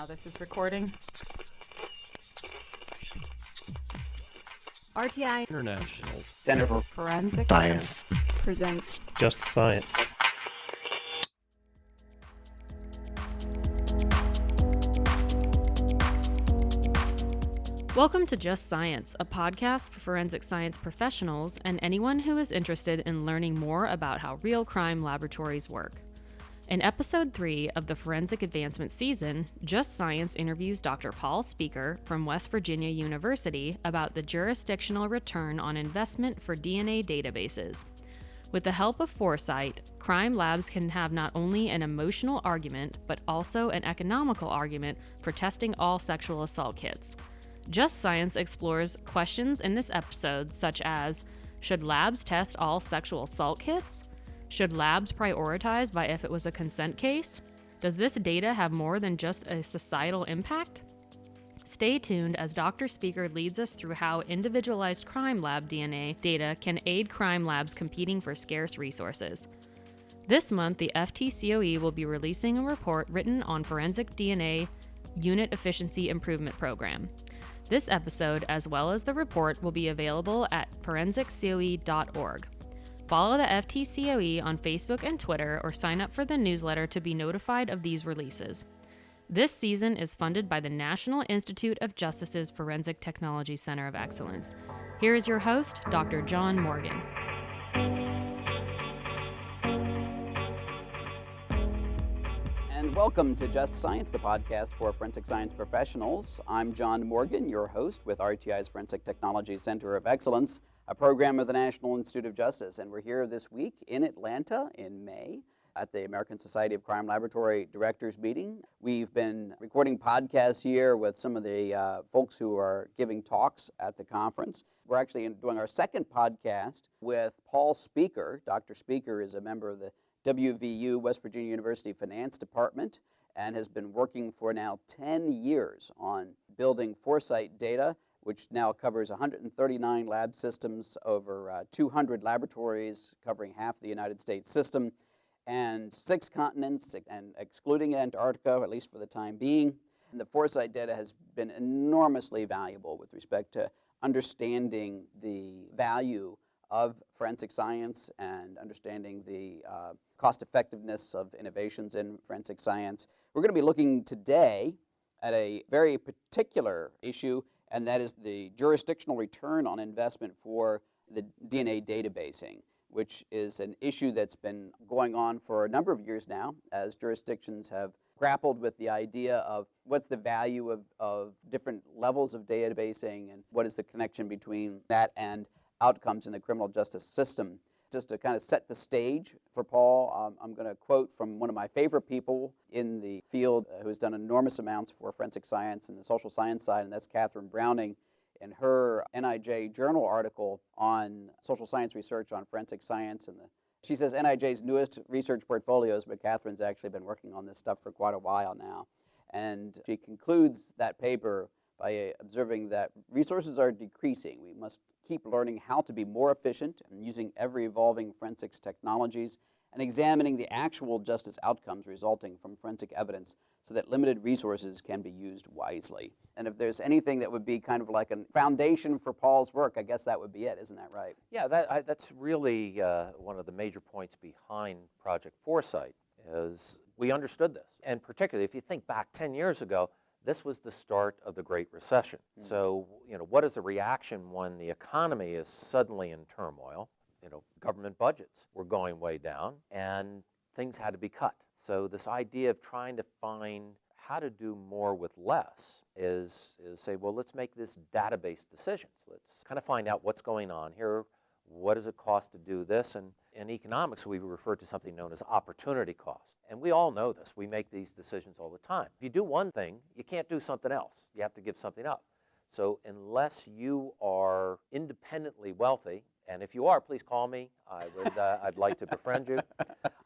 This is recording. RTI International Center for Forensic Science presents Just Science. Welcome to Just Science, a podcast for forensic science professionals and anyone who is interested in learning more about how real crime laboratories work. In episode 3 of the Forensic Advancement season, Just Science interviews Dr. Paul Speaker from West Virginia University about the jurisdictional return on investment for DNA databases. With the help of FORESIGHT, crime labs can have not only an emotional argument, but also an economical argument for testing all sexual assault kits. Just Science explores questions in this episode such as, should labs test all sexual assault kits? Should labs prioritize by if it was a consent case? Does this data have more than just a societal impact? Stay tuned as Dr. Speaker leads us through how individualized crime lab DNA data can aid crime labs competing for scarce resources. This month, the FTCOE will be releasing a report written on Forensic DNA Unit Efficiency Improvement Program. This episode, as well as the report, will be available at forensiccoe.org. Follow the FTCOE on Facebook and Twitter or sign up for the newsletter to be notified of these releases. This season is funded by the National Institute of Justice's Forensic Technology Center of Excellence. Here is your host, Dr. John Morgan. And welcome to Just Science, the podcast for forensic science professionals. I'm John Morgan, your host with RTI's Forensic Technology Center of Excellence, a program of the National Institute of Justice. And we're here this week in Atlanta in May at the American Society of Crime Laboratory Directors meeting. We've been recording podcasts here with some of the folks who are giving talks at the conference. We're actually doing our second podcast with Paul Speaker. Dr. Speaker is a member of the WVU, West Virginia University Finance Department, and has been working for now 10 years on building FORESIGHT data, which now covers 139 lab systems over 200 laboratories covering half the United States system and 6 continents, and excluding Antarctica, at least for the time being. And the FORESIGHT data has been enormously valuable with respect to understanding the value of forensic science and understanding the cost effectiveness of innovations in forensic science. We're going to be looking today at a very particular issue, and that is the jurisdictional return on investment for the DNA databasing, which is an issue that's been going on for a number of years now as jurisdictions have grappled with the idea of what's the value of different levels of databasing and what is the connection between that and outcomes in the criminal justice system. Just to kind of set the stage for Paul, I'm going to quote from one of my favorite people in the field who has done enormous amounts for forensic science and the social science side, and that's Catherine Browning. In her NIJ journal article on social science research on forensic science, she says NIJ's newest research portfolios, but Catherine's actually been working on this stuff for quite a while now. And she concludes that paper by observing that resources are decreasing. We must keep learning how to be more efficient and using ever-evolving forensics technologies and examining the actual justice outcomes resulting from forensic evidence so that limited resources can be used wisely. And if there's anything that would be kind of like a foundation for Paul's work, I guess that would be it. Isn't that right? Yeah, that's really one of the major points behind Project FORESIGHT is we understood this. And particularly if you think back 10 years ago, this was the start of the Great Recession. So, what is the reaction when the economy is suddenly in turmoil? Government budgets were going way down and things had to be cut. So this idea of trying to find how to do more with less is say, well, let's make this database decisions. Let's kind of find out what's going on here. What does it cost to do this? And in economics, we refer to something known as opportunity cost. And we all know this. We make these decisions all the time. If you do one thing, you can't do something else. You have to give something up. So unless you are independently wealthy, and if you are, please call me. I'd like to befriend you.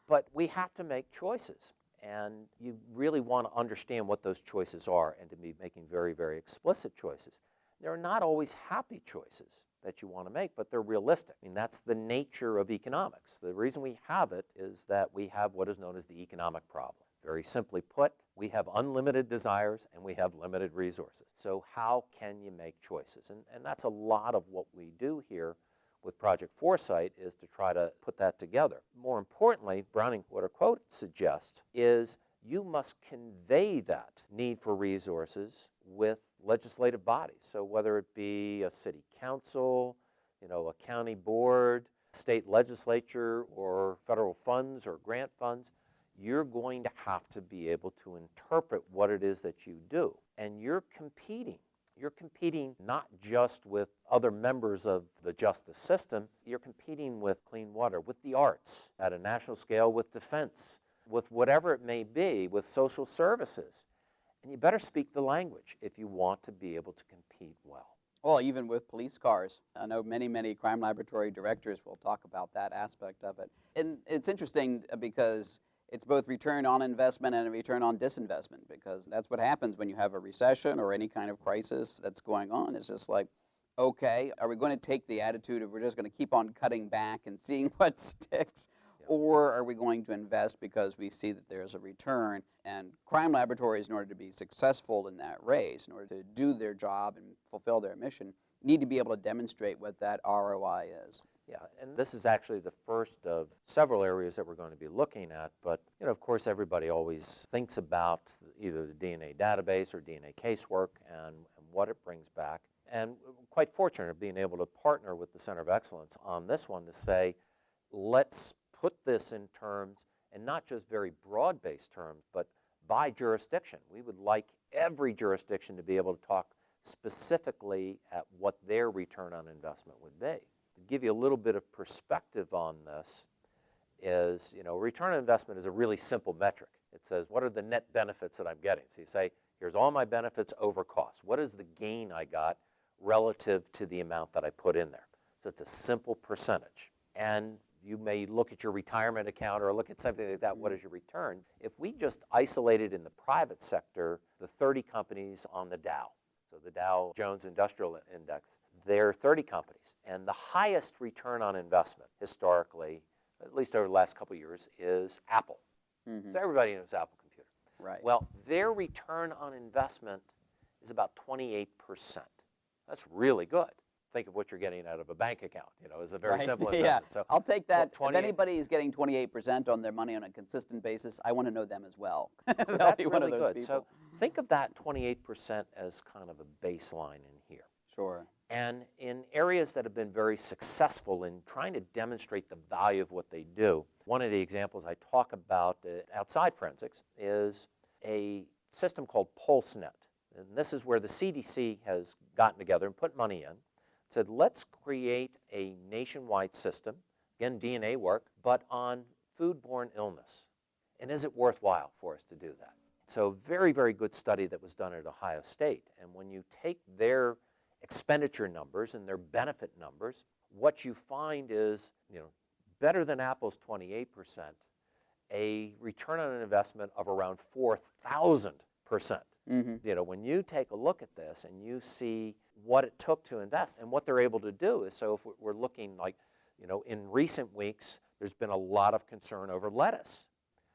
But we have to make choices. And you really want to understand what those choices are and to be making very, very explicit choices. They're not always happy choices that you want to make, but they're realistic. I mean, that's the nature of economics. The reason we have it is that we have what is known as the economic problem. Very simply put, we have unlimited desires and we have limited resources. So how can you make choices? And that's a lot of what we do here with Project Foresight, is to try to put that together. More importantly, Browning Quarter Quote suggests is you must convey that need for resources with legislative bodies. So whether it be a city council, a county board, state legislature, or federal funds or grant funds, you're going to have to be able to interpret what it is that you do. And you're competing. You're competing not just with other members of the justice system, you're competing with clean water, with the arts, at a national scale, with defense, with whatever it may be, with social services. And you better speak the language if you want to be able to compete well. Well, even with police cars. I know many crime laboratory directors will talk about that aspect of it. And it's interesting because it's both return on investment and a return on disinvestment, because that's what happens when you have a recession or any kind of crisis that's going on. It's just like, okay, are we going to take the attitude of we're just going to keep on cutting back and seeing what sticks? Or are we going to invest because we see that there's a return? And crime laboratories, in order to be successful in that race, in order to do their job and fulfill their mission, need to be able to demonstrate what that ROI is. Yeah, and this is actually the first of several areas that we're going to be looking at. But, of course, everybody always thinks about either the DNA database or DNA casework and what it brings back. And quite fortunate of being able to partner with the Center of Excellence on this one to say, let's put this in terms, and not just very broad-based terms, but by jurisdiction. We would like every jurisdiction to be able to talk specifically at what their return on investment would be. To give you a little bit of perspective on this is, return on investment is a really simple metric. It says, what are the net benefits that I'm getting? So you say, here's all my benefits over cost. What is the gain I got relative to the amount that I put in there? So it's a simple percentage. And you may look at your retirement account or look at something like that. What is your return? If we just isolated in the private sector the 30 companies on the Dow, so the Dow Jones Industrial Index, there are 30 companies. And the highest return on investment historically, at least over the last couple of years, is Apple. Mm-hmm. So everybody knows Apple Computer. Right. Well, their return on investment is about 28%. That's really good. Think of what you're getting out of a bank account. It's a very simple investment. Yeah. So I'll take that. If anybody is getting 28% on their money on a consistent basis, I want to know them as well. So that's really good. People. So think of that 28% as kind of a baseline in here. Sure. And in areas that have been very successful in trying to demonstrate the value of what they do, one of the examples I talk about outside forensics is a system called PulseNet. And this is where the CDC has gotten together and put money in. Said, let's create a nationwide system, again, DNA work, but on foodborne illness. And is it worthwhile for us to do that? So very good study that was done at Ohio State. And when you take their expenditure numbers and their benefit numbers, what you find is, better than Apple's 28%, a return on an investment of around 4,000%. Mm-hmm. When you take a look at this and you see what it took to invest and what they're able to do is, so if we're looking like, in recent weeks, there's been a lot of concern over lettuce.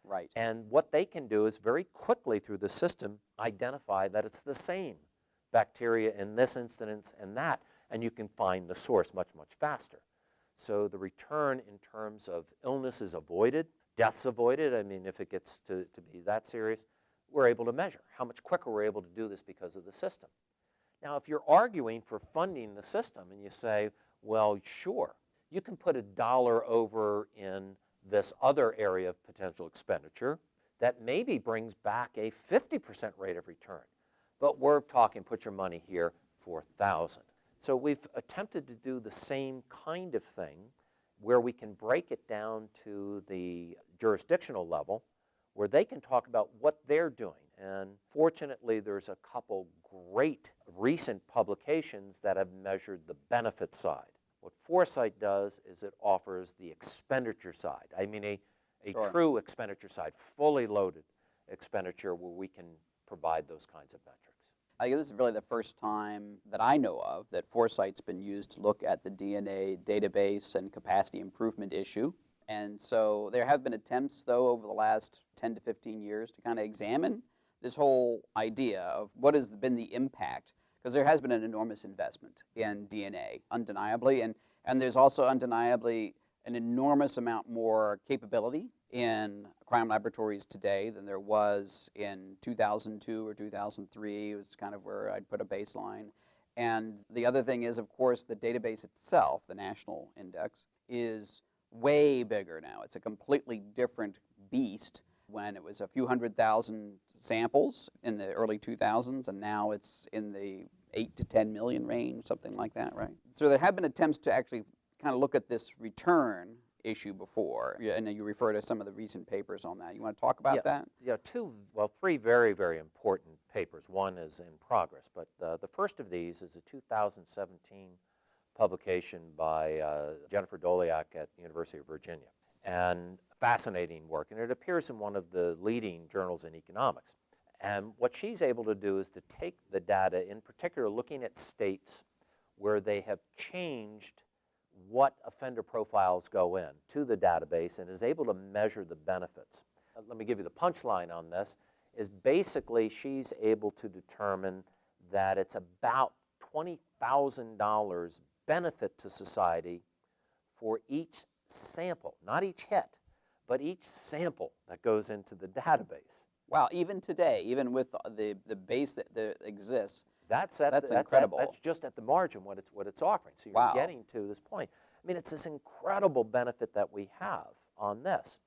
Right. And what they can do is very quickly through the system identify that it's the same bacteria in this instance and that, and you can find the source much faster. So the return in terms of illness is avoided, deaths avoided. I mean, if it gets to be that serious, we're able to measure how much quicker we're able to do this because of the system. Now, if you're arguing for funding the system and you say, well, sure, you can put $1 over in this other area of potential expenditure that maybe brings back a 50% rate of return. But we're talking, put your money here, 4,000. So we've attempted to do the same kind of thing where we can break it down to the jurisdictional level where they can talk about what they're doing. And fortunately, there's a couple great recent publications that have measured the benefit side. What Foresight does is it offers the expenditure side. I mean a Sure. true expenditure side, fully loaded expenditure where we can provide those kinds of metrics. I guess this is really the first time that I know of that Foresight's been used to look at the DNA database and capacity improvement issue. And so there have been attempts, though, over the last 10 to 15 years to kind of examine this whole idea of what has been the impact, because there has been an enormous investment in DNA, undeniably, and there's also undeniably an enormous amount more capability in crime laboratories today than there was in 2002 or 2003. It was kind of where I'd put a baseline. And the other thing is, of course, the database itself, the national index, is way bigger now. It's a completely different beast when it was a few 100,000 samples in the early 2000s, and now it's in the 8 to 10 million range, something like that, right? So there have been attempts to actually kind of look at this return issue before, and you refer to some of the recent papers on that. You want to talk about that? Yeah, three very, very important papers. One is in progress, but the first of these is a 2017 publication by Jennifer Doliak at the University of Virginia, and fascinating work, and it appears in one of the leading journals in economics. And what she's able to do is to take the data, in particular looking at states where they have changed what offender profiles go in to the database, and is able to measure the benefits. Let me give you the punchline on this, is basically she's able to determine that it's about $20,000 benefit to society for each sample, not each hit, but each sample that goes into the database. Wow, even today, even with the base that exists, That's incredible. That's just at the margin what it's offering. So you're getting to this point. I mean, it's this incredible benefit that we have on this.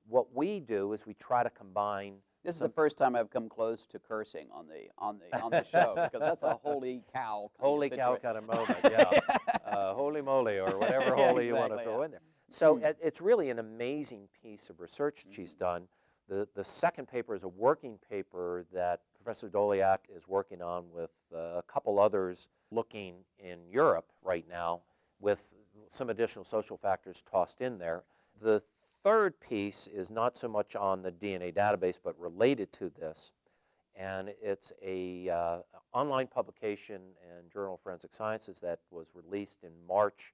What we do is we try to combine. This is the first time I've come close to cursing on the show, because that's a holy cow kind of moment, yeah. Holy moly, or whatever holy you want to throw in there. So it's really an amazing piece of research that she's done. The second paper is a working paper that Professor Doliak is working on with a couple others, looking in Europe right now with some additional social factors tossed in there. The third piece is not so much on the DNA database, but related to this, and it's a online publication in Journal of Forensic Sciences that was released in March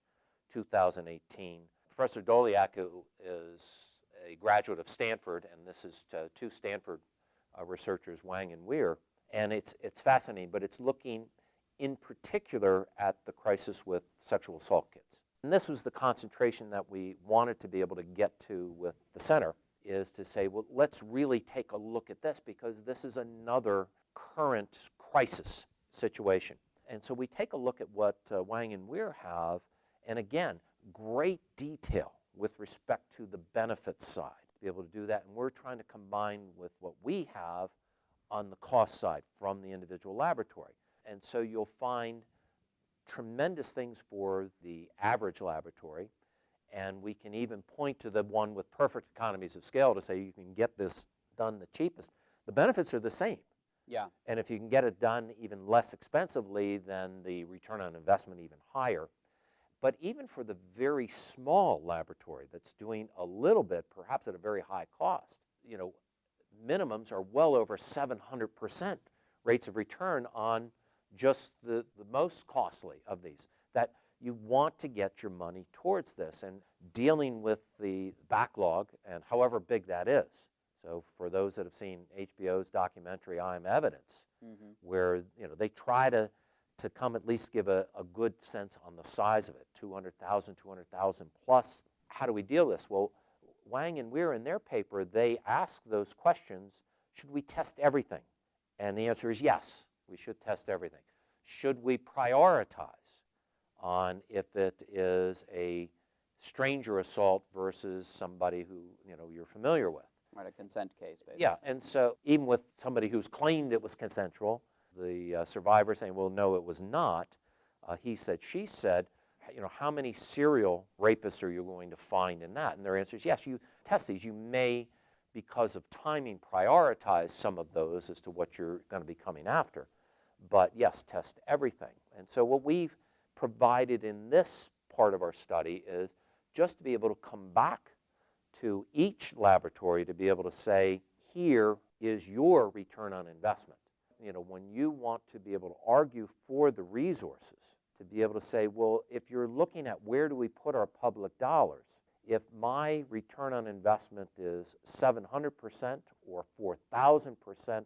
2018. Professor Doliak, who is a graduate of Stanford, and this is two Stanford researchers, Wang and Weir, and it's fascinating, but it's looking in particular at the crisis with sexual assault kits. And this was the concentration that we wanted to be able to get to with the center, is to say, well, let's really take a look at this, because this is another current crisis situation. And so we take a look at what Wang and Weir have, and again, great detail with respect to the benefits side, to be able to do that. And we're trying to combine with what we have on the cost side from the individual laboratory. And so you'll find tremendous things for the average laboratory, and we can even point to the one with perfect economies of scale to say you can get this done the cheapest. The benefits are the same. Yeah. And if you can get it done even less expensively, then the return on investment even higher. But even for the very small laboratory that's doing a little bit, perhaps at a very high cost, minimums are well over 700% rates of return on just the most costly of these, that you want to get your money towards this, and dealing with the backlog, and however big that is. So for those that have seen HBO's documentary, I Am Evidence, where they try to come at least give a good sense on the size of it, 200,000 plus. How do we deal with this? Well, Wang and Weir in their paper, they ask those questions, should we test everything? And the answer is yes, we should test everything. Should we prioritize on if it is a stranger assault versus somebody who you're familiar with? Right, a consent case, basically. Yeah, and so even with somebody who's claimed it was consensual, the survivor saying, well, no, it was not, he said, she said, how many serial rapists are you going to find in that? And their answer is, yes, you test these. You may, because of timing, prioritize some of those as to what you're going to be coming after. But yes, test everything. And so what we've provided in this part of our study is just to be able to come back to each laboratory to be able to say, here is your return on investment. When you want to be able to argue for the resources, to be able to say, well, if you're looking at where do we put our public dollars, if my return on investment is 700% or 4,000%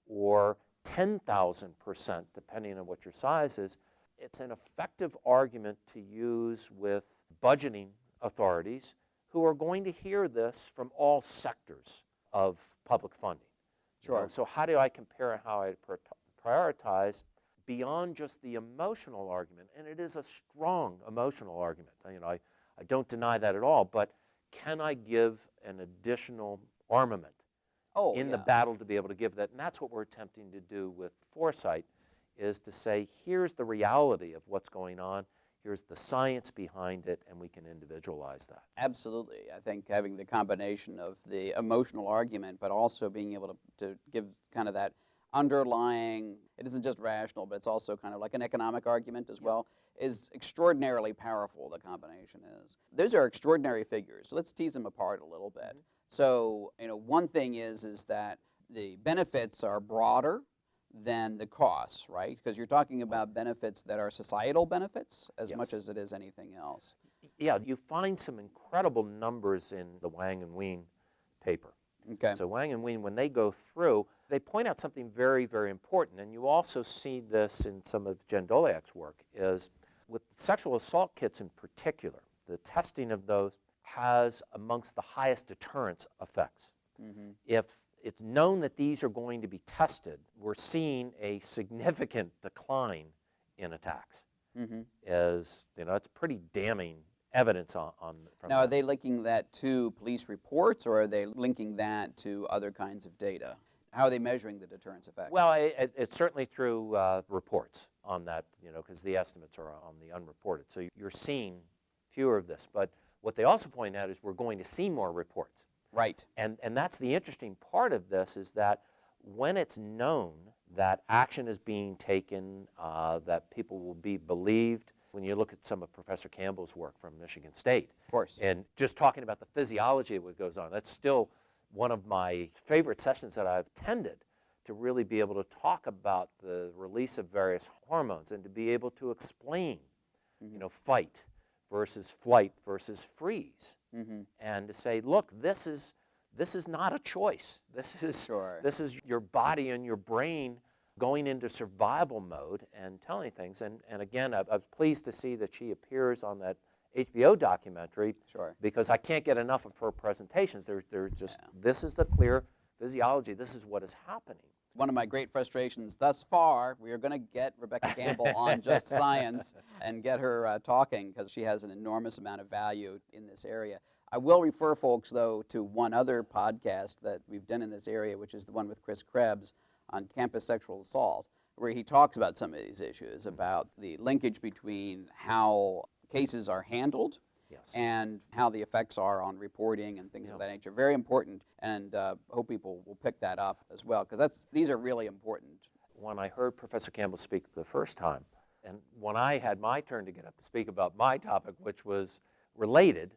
or 10,000%, depending on what your size is, it's an effective argument to use with budgeting authorities who are going to hear this from all sectors of public funding. Sure. You know, so how do I compare how I prioritize beyond just the emotional argument? And it is a strong emotional argument. You know, I don't deny that at all, but can I give an additional armament in the battle to be able to give that? And that's what we're attempting to do with Foresight, is to say, here's the reality of what's going on, here's the science behind it, and we can individualize that. Absolutely. I think having the combination of the emotional argument, but also being able to give kind of that underlying, it isn't just rational, but it's also kind of like an economic argument as well, is extraordinarily powerful, the combination is. Those are extraordinary figures, so let's tease them apart a little bit. So, you know, one thing is that the benefits are broader than the costs, right? Because you're talking about benefits that are societal benefits as much as it is anything else. Yeah, you find some incredible numbers in the Wang and Wien paper. Okay. So Wang and Wien, when they go through, they point out something very, very important, and you also see this in some of Jen Doliak's work, is with sexual assault kits in particular, the testing of those has amongst the highest deterrence effects. If it's known that these are going to be tested, we're seeing a significant decline in attacks. As you know, it's pretty damning evidence from now, are that. they linking that to police reports, or are they linking that to other kinds of data? How are they measuring the deterrence effect? Well, it's certainly through reports on that, you know, because the estimates are on the unreported. So you're seeing fewer of this. But what they also point out is we're going to see more reports. Right. And that's the interesting part of this, is that when it's known that action is being taken, that people will be believed, when you look at some of Professor Campbell's work from Michigan State. Of course. And just talking about the physiology of what goes on, that's still one of my favorite sessions that I've attended, to really be able to talk about the release of various hormones and to be able to explain, you know, fight versus flight versus freeze, and to say, look, this is not a choice. This is your body and your brain going into survival mode and telling things. And again, I was pleased to see that she appears on that HBO documentary, because I can't get enough of her presentations. They're just, this is the clear physiology. This is what is happening. One of my great frustrations thus far, we are going to get Rebecca Campbell on Just Science and get her talking, because she has an enormous amount of value in this area. I will refer folks, though, to one other podcast that we've done in this area, which is the one with Chris Krebs on campus sexual assault, where he talks about some of these issues, about the linkage between how cases are handled and how the effects are on reporting and things of that nature. Very important, and hope people will pick that up as well, because these are really important. When I heard Professor Campbell speak the first time, and when I had my turn to get up to speak about my topic, which was related,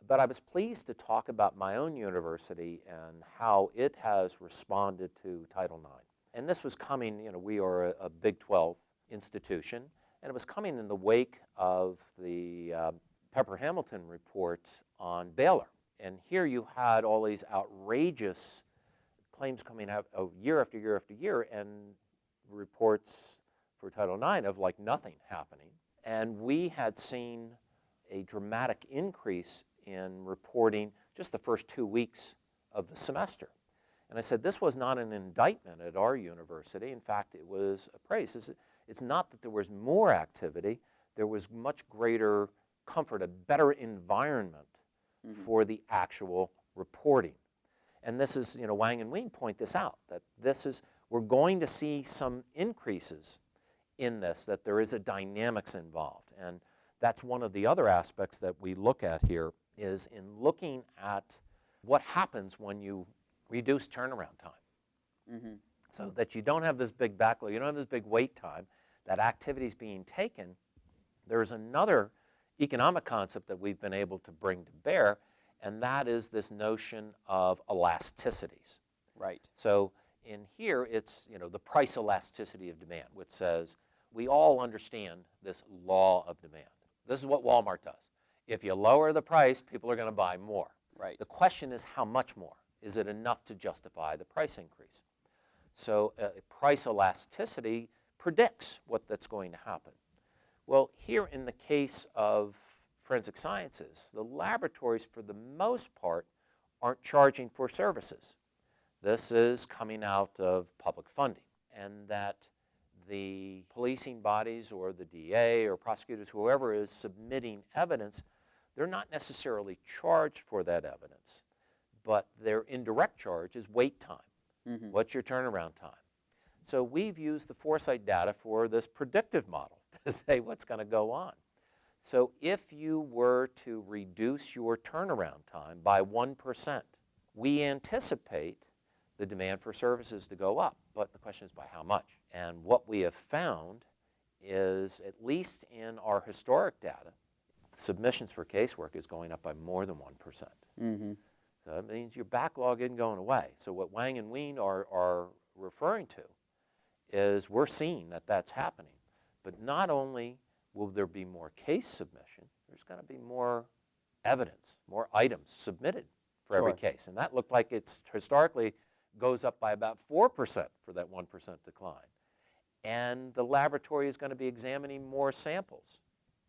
but I was pleased to talk about my own university and how it has responded to Title IX. And this was coming, you know, we are a Big 12 institution, and it was coming in the wake of the Pepper Hamilton report on Baylor. And here you had all these outrageous claims coming out of year after year after year, and reports for Title IX of like nothing happening. And we had seen a dramatic increase in reporting just the first 2 weeks of the semester. And I said, this was not an indictment at our university. In fact, it was a praise. It's not that there was more activity. There was much greater comfort, a better environment for the actual reporting. And this is, you know, Wang and Wien point this out, that this is, we're going to see some increases in this, that there is a dynamics involved. And that's one of the other aspects that we look at here, is in looking at what happens when you reduce turnaround time. So that you don't have this big backlog, you don't have this big wait time, that activity is being taken. There's another economic concept that we've been able to bring to bear, and that is this notion of elasticities. Right. So in here, it's, you know, the price elasticity of demand, which says we all understand this law of demand. This is what Walmart does. If you lower the price, people are going to buy more. Right. The question is how much more? Is it enough to justify the price increase? So price elasticity predicts what that's going to happen. Well, here in the case of forensic sciences, the laboratories for the most part aren't charging for services. This is coming out of public funding, and that the policing bodies or the DA or prosecutors, whoever is submitting evidence, they're not necessarily charged for that evidence, but their indirect charge is wait time. Mm-hmm. What's your turnaround time? So we've used the FORESIGHT data for this predictive model to say what's going to go on. So if you were to reduce your turnaround time by 1%, we anticipate the demand for services to go up, but the question is by how much? And what we have found is, at least in our historic data, submissions for casework is going up by more than 1%. Mm-hmm. So that means your backlog isn't going away. So what Wang and Ween are referring to is we're seeing that that's happening. But not only will there be more case submission, there's going to be more evidence, more items submitted for every case. And that looked like it's historically goes up by about 4% for that 1% decline. And the laboratory is going to be examining more samples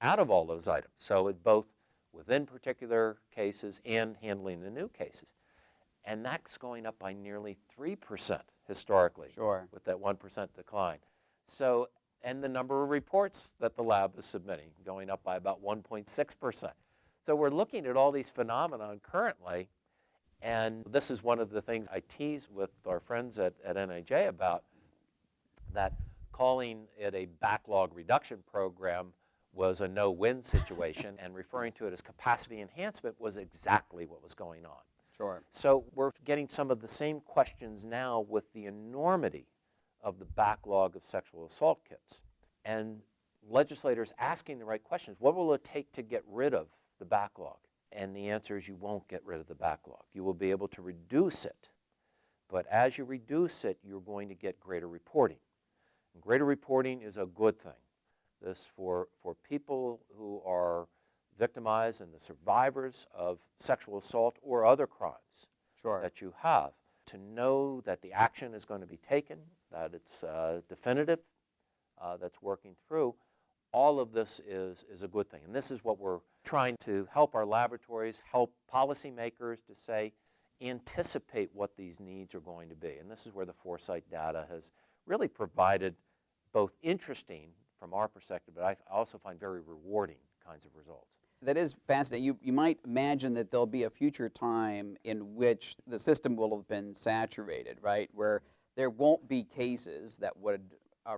out of all those items. So it's both within particular cases and handling the new cases. And that's going up by nearly 3% historically with that 1% decline. So, and the number of reports that the lab is submitting going up by about 1.6%. So we're looking at all these phenomena currently, and this is one of the things I tease with our friends at NAJ about, that calling it a backlog reduction program was a no-win situation, and referring to it as capacity enhancement was exactly what was going on. Sure. So we're getting some of the same questions now with the enormity of the backlog of sexual assault kits, and legislators asking the right questions. What will it take to get rid of the backlog? And the answer is you won't get rid of the backlog. You will be able to reduce it, but as you reduce it, you're going to get greater reporting. And greater reporting is a good thing. This for people who are victimized and the survivors of sexual assault or other crimes that you have, to know that the action is going to be taken, that it's definitive, that's working through. All of this is a good thing. And this is what we're trying to help our laboratories, help policymakers to say, anticipate what these needs are going to be. And this is where the FORESIGHT data has really provided both interesting from our perspective, but I also find very rewarding kinds of results. That is fascinating. You might imagine that there'll be a future time in which the system will have been saturated, right, where there won't be cases that would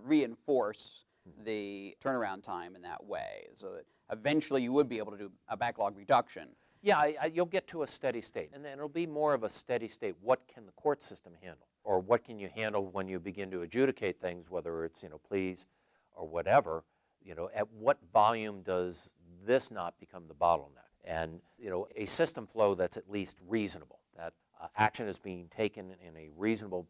reinforce the turnaround time in that way, so that eventually you would be able to do a backlog reduction. Yeah, you'll get to a steady state, and then it'll be more of a steady state. What can the court system handle, or what can you handle when you begin to adjudicate things, whether it's pleas or whatever? At what volume does this not become the bottleneck? And a system flow that's at least reasonable, that action is being taken in a reasonable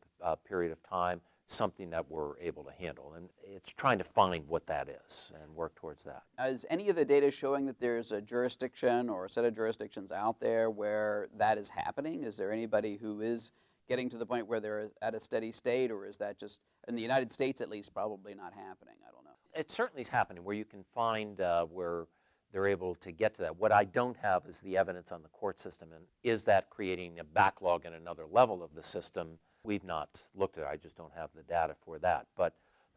period of time, something that we're able to handle. And it's trying to find what that is and work towards that. Is any of the data showing that there's a jurisdiction or a set of jurisdictions out there where that is happening? Is there anybody who is getting to the point where they're at a steady state, or is that just, in the United States at least, probably not happening? I don't know. It certainly is happening where you can find where they're able to get to that. What I don't have is the evidence on the court system, and is that creating a backlog in another level of the system? We've not looked at it. I just don't have the data for that. But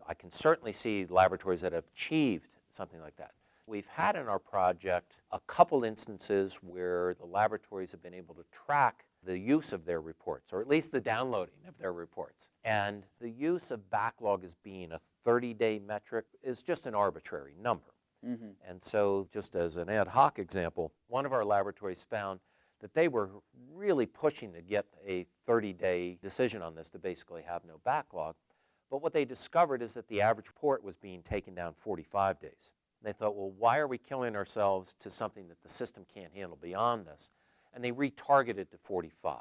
I can certainly see laboratories that have achieved something like that. We've had in our project a couple instances where the laboratories have been able to track the use of their reports, or at least the downloading of their reports. And the use of backlog as being a 30-day metric is just an arbitrary number. Mm-hmm. And so, just as an ad hoc example, one of our laboratories found that they were really pushing to get a 30-day decision on this to basically have no backlog. But what they discovered is that the average report was being taken down 45 days. And they thought, well, why are we killing ourselves to something that the system can't handle beyond this? And they retargeted to 45.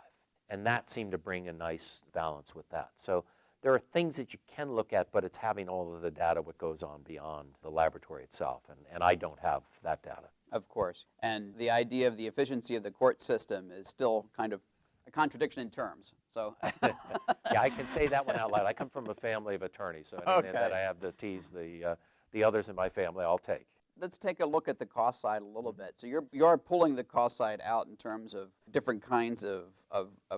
And that seemed to bring a nice balance with that. So there are things that you can look at, but it's having all of the data, what goes on beyond the laboratory itself. And I don't have that data. Of course. And the idea of the efficiency of the court system is still kind of a contradiction in terms. So Yeah, I can say that one out loud. I come from a family of attorneys, so anything that I have to tease the others in my family, I'll take. let's take a look at the cost side a little bit. So you're pulling the cost side out in terms of different kinds of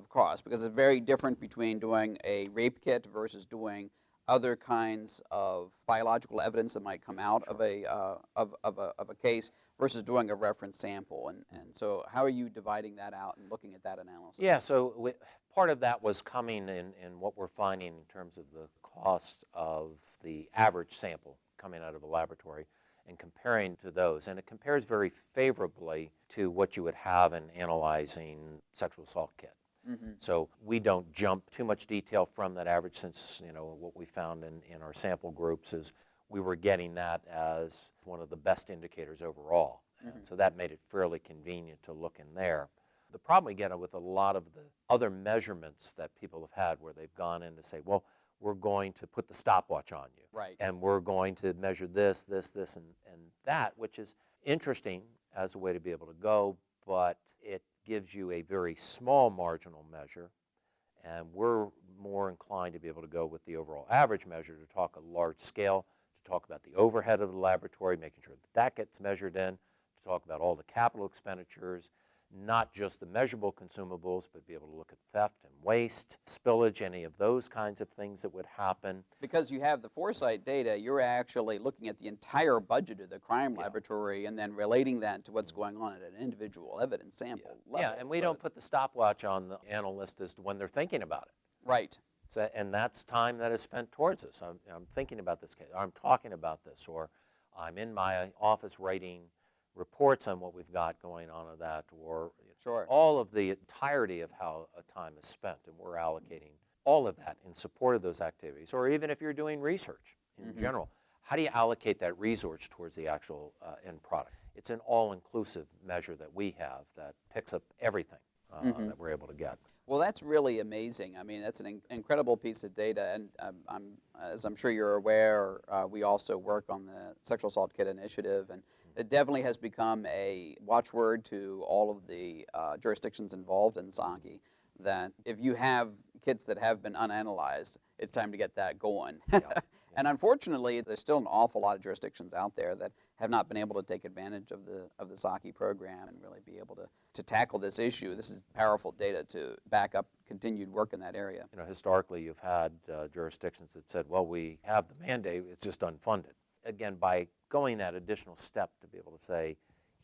costs, because it's very different between doing a rape kit versus doing other kinds of biological evidence that might come out of a case versus doing a reference sample. And so how are you dividing that out and looking at that analysis? Yeah, so part of that was coming in what we're finding in terms of the cost of the average sample coming out of a laboratory and comparing to those. And it compares very favorably to what you would have in analyzing sexual assault kit. Mm-hmm. So we don't jump too much detail from that average, since what we found in our sample groups is we were getting that as one of the best indicators overall. Mm-hmm. And so that made it fairly convenient to look in there. The problem we get with a lot of the other measurements that people have had, where they've gone in to say, well, we're going to put the stopwatch on you, right, and we're going to measure this, and that, which is interesting as a way to be able to go, but it gives you a very small marginal measure, and we're more inclined to be able to go with the overall average measure to talk a large scale, to talk about the overhead of the laboratory, making sure that that gets measured in, to talk about all the capital expenditures, not just the measurable consumables, but be able to look at theft and waste, spillage, any of those kinds of things that would happen. Because you have the FORESIGHT data, you're actually looking at the entire budget of the crime laboratory and then relating that to what's going on at an individual evidence sample level. Yeah, and we don't put the stopwatch on the analyst as to when they're thinking about it. Right. So, and that's time that is spent towards this. I'm thinking about this case, I'm talking about this, or I'm in my office writing reports on what we've got going on of that, or sure, all of the entirety of how a time is spent, and we're allocating all of that in support of those activities. Or even if you're doing research in general, how do you allocate that resource towards the actual end product? It's an all-inclusive measure that we have that picks up everything that we're able to get. Well, that's really amazing. I mean, that's an incredible piece of data, and as I'm sure you're aware, we also work on the Sexual Assault Kit Initiative, and it definitely has become a watchword to all of the jurisdictions involved in SAKI, that if you have kits that have been unanalyzed, it's time to get that going. And unfortunately, there's still an awful lot of jurisdictions out there that have not been able to take advantage of the SAKI program and really be able to tackle this issue. This is powerful data to back up continued work in that area. Historically, you've had jurisdictions that said, well, we have the mandate, it's just unfunded. Again, by going that additional step to be able to say,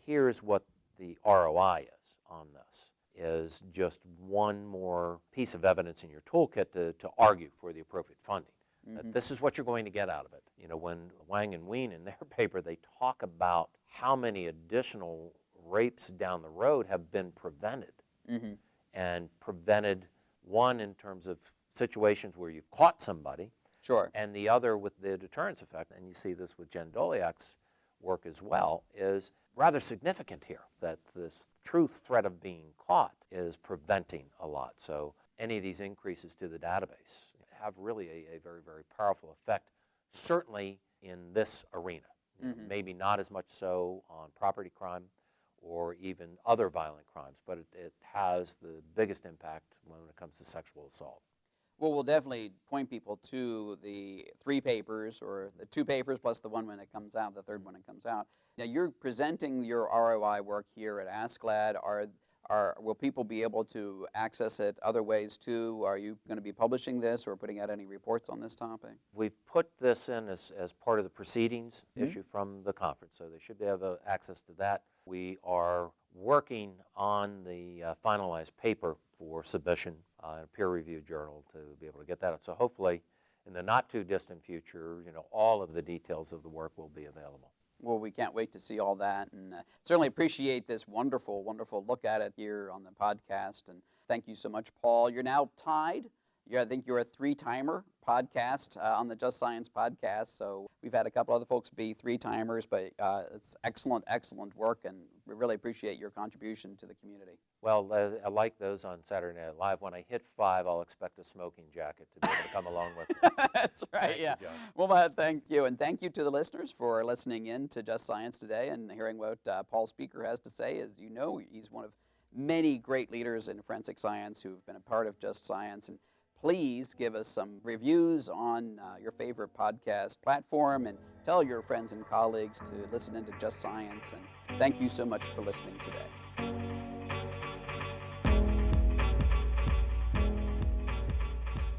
here's what the ROI is on this, is just one more piece of evidence in your toolkit to argue for the appropriate funding. That this is what you're going to get out of it. When Wang and Ween in their paper, they talk about how many additional rapes down the road have been prevented, and prevented, one in terms of situations where you've caught somebody, sure, and the other with the deterrence effect, and you see this with Jen Doliak's work as well, is rather significant here, that this true threat of being caught is preventing a lot. So any of these increases to the database have really a very, very powerful effect, certainly in this arena. Maybe not as much so on property crime or even other violent crimes, but it has the biggest impact when it comes to sexual assault. Well, we'll definitely point people to the 3 papers, or the 2 papers plus the one when it comes out, the third when it comes out. Now, you're presenting your ROI work here at ASCLD. Will people be able to access it other ways too? Are you going to be publishing this or putting out any reports on this topic? We've put this in as part of the proceedings issue from the conference, so they should have access to that. We are working on the finalized paper for submission in a peer-reviewed journal to be able to get that out. So hopefully, in the not-too-distant future, all of the details of the work will be available. Well, we can't wait to see all that, and certainly appreciate this wonderful, wonderful look at it here on the podcast. And thank you so much, Paul. You're now tied. I think you're a 3-timer podcast on the Just Science podcast. So we've had a couple other folks be 3-timers, but it's excellent work, and we really appreciate your contribution to the community. Well, I like those on Saturday Night Live. When I hit 5, I'll expect a smoking jacket to be able to come along with us. That's right, Thank you, yeah. John. Well, thank you. And thank you to the listeners for listening in to Just Science today and hearing what Paul Speaker has to say. As you know, he's one of many great leaders in forensic science who've been a part of Just Science. And please give us some reviews on your favorite podcast platform and tell your friends and colleagues to listen into Just Science. And thank you so much for listening today.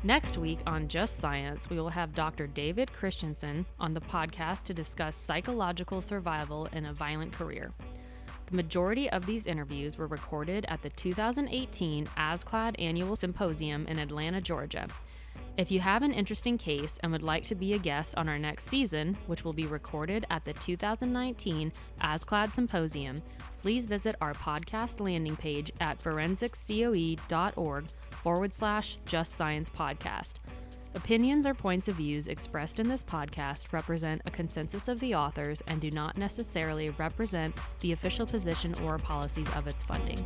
Next week on Just Science, we will have Dr. David Christensen on the podcast to discuss psychological survival in a violent career. The majority of these interviews were recorded at the 2018 ASCLD Annual Symposium in Atlanta, Georgia. If you have an interesting case and would like to be a guest on our next season, which will be recorded at the 2019 ASCLD Symposium, please visit our podcast landing page at forensicscoe.org/Just Science Podcast. Opinions or points of views expressed in this podcast represent a consensus of the authors and do not necessarily represent the official position or policies of its funding.